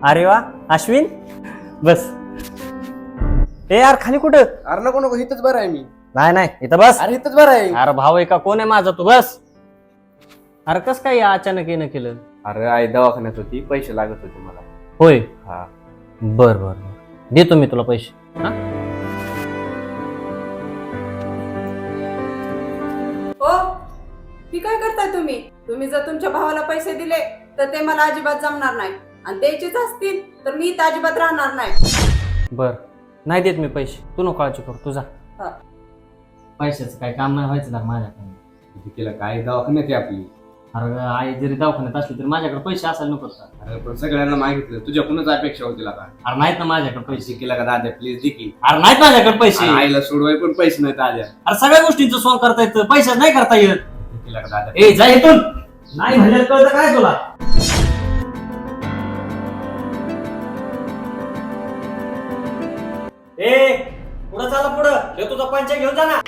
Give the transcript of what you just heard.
अरे वा अश्विन बस. ए यार खाली कुठं? अरे नको नको, इथंच बरं आहे मी. नाही नाही इथं बस. अरे इथंच बरं आहे. अरे भाऊ आहे का कोण आहे माझा? तू बस. अरे कस काय या अचानक येणं केलं? अरे आई दवाखान्यात होती, पैसे लागत होते मला. होय हा. बर बर बर देतो मी तुला पैसे. हा हो, ही काय करताय तुम्ही? तुम्ही जर तुमच्या भावाला पैसे दिले तर ते मला अजिबात जमणार नाही, आणि द्यायचेच असतील तर मी इथं अजिबात राहणार नाही. बर नाही देत मी पैसे. तू नको काळजी करू तुझा. हा. पैशाचं काय काम नाही व्हायचं ना माझ्याकडे. केलं काय दवाखान्यात आहे आपली. अरे आई जरी दवाखान्यात असली तरी माझ्याकडे पैसे असायला नको का? अरे पण सगळ्यांना मागितलं, तुझ्याकडूनच अपेक्षा होती का? अरे नाहीत ना माझ्याकडे पैसे. पैसे केला का दादा प्लीज दे की. अरे नाहीत माझ्याकडे पैसे. अरे आईला सोडवाय पण पैसे नाहीत आल्या. अरे सगळ्या गोष्टींचं सोंग करता येतं, पैशाच नाही करता येत. केला का दादा? ए जा इथून. नाही म्हणजे कळतं काय तुला? ए पुढं चाला पुढं. हे तुझा पंचा घेऊन जा ना.